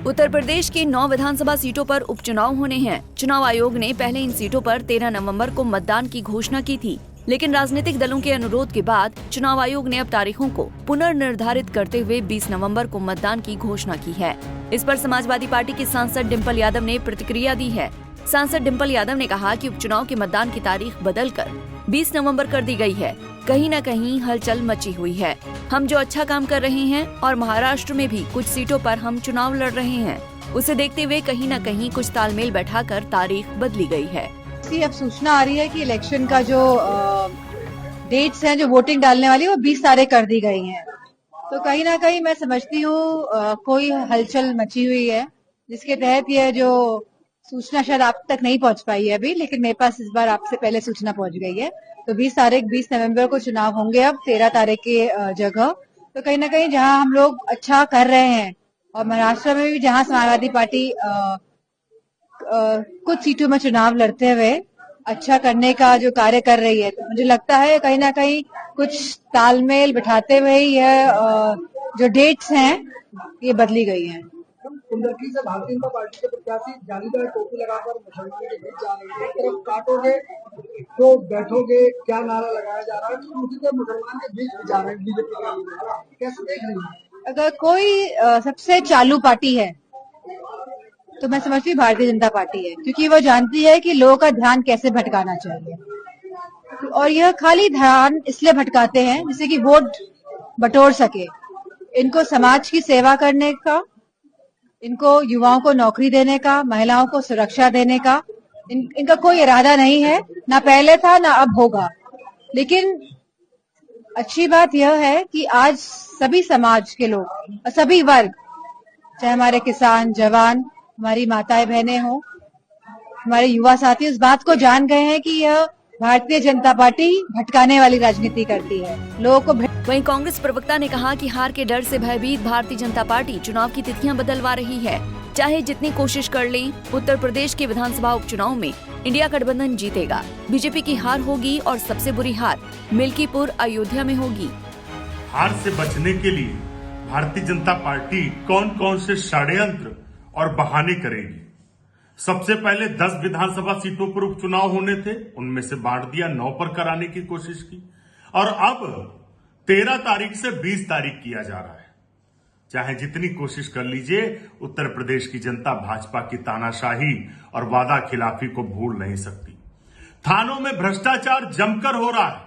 उत्तर प्रदेश के 9 विधानसभा सीटों पर उपचुनाव होने हैं। चुनाव आयोग ने पहले इन सीटों पर 13 नवंबर को मतदान की घोषणा की थी, लेकिन राजनीतिक दलों के अनुरोध के बाद चुनाव आयोग ने अब तारीखों को पुनर्निर्धारित करते हुए 20 नवंबर को मतदान की घोषणा की है। इस पर समाजवादी पार्टी की सांसद डिम्पल यादव ने प्रतिक्रिया दी है। सांसद डिम्पल यादव ने कहा कि उपचुनाव के मतदान की तारीख बदलकर 20 नवंबर कर दी गई है। कहीं न कहीं हलचल मची हुई है। हम जो अच्छा काम कर रहे हैं और महाराष्ट्र में भी कुछ सीटों पर हम चुनाव लड़ रहे हैं, उसे देखते हुए कहीं न कहीं कुछ तालमेल बैठाकर तारीख बदली गई है। अब सूचना आ रही है कि इलेक्शन का जो डेट्स हैं, जो वोटिंग डालने वाली, वो 20 तारीख कर दी गई हैं। तो कहीं ना कहीं मैं समझती हूँ कोई हलचल मची हुई है, जिसके तहत यह जो सूचना शायद आप तक नहीं पहुंच पाई है अभी, लेकिन मेरे पास इस बार आपसे पहले सूचना पहुंच गई है। तो 20 नवंबर को चुनाव होंगे अब 13 तारीख के जगह। तो कहीं ना कहीं जहां हम लोग अच्छा कर रहे हैं, और महाराष्ट्र में भी जहां समाजवादी पार्टी कुछ सीटों में चुनाव लड़ते हुए अच्छा करने का जो कार्य कर रही है, तो मुझे लगता है कहीं ना कहीं कुछ तालमेल बिठाते हुए यह जो डेट्स हैं ये बदली गई हैं। कुंडलकी से भारतीय जनता पार्टी के प्रत्याशी जालीदार टोपी लगाकर मुसलमानों के बीच जा रहे हैं। एक तरफ काटोगे तो बैठोगे, क्या नारा लगाया जा रहा है, तो उसी तरह मुसलमान के बीच जा रहे हैं बीजेपी के लोग। कैसे देख रही है? अगर कोई सबसे चालू पार्टी है तो मैं समझती हूँ भारतीय जनता पार्टी है, क्योंकि वो जानती है कि लोगों का ध्यान कैसे भटकाना चाहिए। और यह खाली ध्यान इसलिए भटकाते हैं जिससे कि वोट बटोर सके। इनको समाज की सेवा करने का, इनको युवाओं को नौकरी देने का, महिलाओं को सुरक्षा देने का इनका कोई इरादा नहीं है, ना पहले था ना अब होगा। लेकिन अच्छी बात यह है कि आज सभी समाज के लोग और सभी वर्ग, चाहे हमारे किसान, जवान, हमारी माताएं बहनें हो, हमारे युवा साथी, इस बात को जान गए हैं कि यह भारतीय जनता पार्टी भटकाने वाली राजनीति करती है, लोगों को वहीं कांग्रेस प्रवक्ता ने कहा कि हार के डर से भयभीत भारतीय जनता पार्टी चुनाव की तिथियां बदलवा रही है। चाहे जितनी कोशिश कर लें, उत्तर प्रदेश के विधानसभा उपचुनाव में इंडिया गठबंधन जीतेगा। बीजेपी की हार होगी और सबसे बुरी हार मिल्कीपुर अयोध्या में होगी। हार से बचने के लिए भारतीय जनता पार्टी कौन कौन से षड्यंत्र और बहाने करेगी। सबसे पहले 10 विधानसभा सीटों पर उपचुनाव होने थे, उनमें से बांट दिया, 9 पर कराने की कोशिश की, और अब 13 तारीख से 20 तारीख किया जा रहा है। चाहे जितनी कोशिश कर लीजिए, उत्तर प्रदेश की जनता भाजपा की तानाशाही और वादा खिलाफी को भूल नहीं सकती। थानों में भ्रष्टाचार जमकर हो रहा है,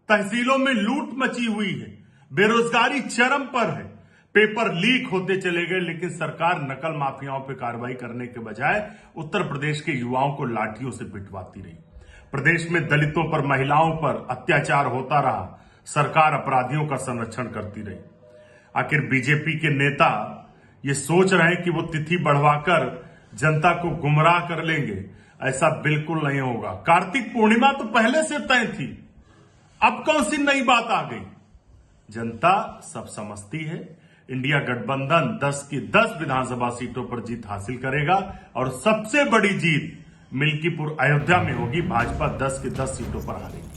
तहसीलों में लूट मची हुई है, बेरोजगारी चरम पर है, पेपर लीक होते चले गए, लेकिन सरकार नकल माफियाओं पर कार्रवाई करने के बजाय उत्तर प्रदेश के युवाओं को लाठियों से पिटवाती रही। प्रदेश में दलितों पर, महिलाओं पर अत्याचार होता रहा, सरकार अपराधियों का संरक्षण करती रही। आखिर बीजेपी के नेता ये सोच रहे हैं कि वो तिथि बढ़वाकर जनता को गुमराह कर लेंगे। ऐसा बिल्कुल नहीं होगा। कार्तिक पूर्णिमा तो पहले से तय थी, अब कौन सी नई बात आ गई। जनता सब समझती है। इंडिया गठबंधन 10 की 10 विधानसभा सीटों पर जीत हासिल करेगा और सबसे बड़ी जीत मिल्कीपुर अयोध्या में होगी। भाजपा 10 की 10 सीटों पर हारेगी।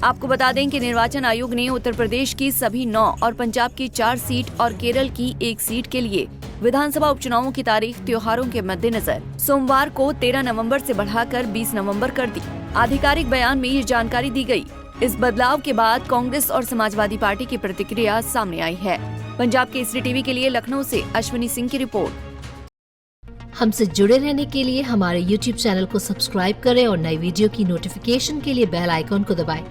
आपको बता दें कि निर्वाचन आयोग ने उत्तर प्रदेश की सभी 9 और पंजाब की 4 सीट और केरल की 1 सीट के लिए विधानसभा उपचुनावों की तारीख त्योहारों के मद्देनजर सोमवार को 13 नवंबर से बढ़ाकर 20 नवंबर कर दी। आधिकारिक बयान में ये जानकारी दी गई। इस बदलाव के बाद कांग्रेस और समाजवादी पार्टी की प्रतिक्रिया सामने आई है। पंजाब केसरी टीवी के लिए लखनऊ से अश्विनी सिंह की रिपोर्ट। हमसे जुड़े रहने के लिए हमारे YouTube चैनल को सब्सक्राइब करें और नई वीडियो की नोटिफिकेशन के लिए बेल आइकॉन को दबाएं।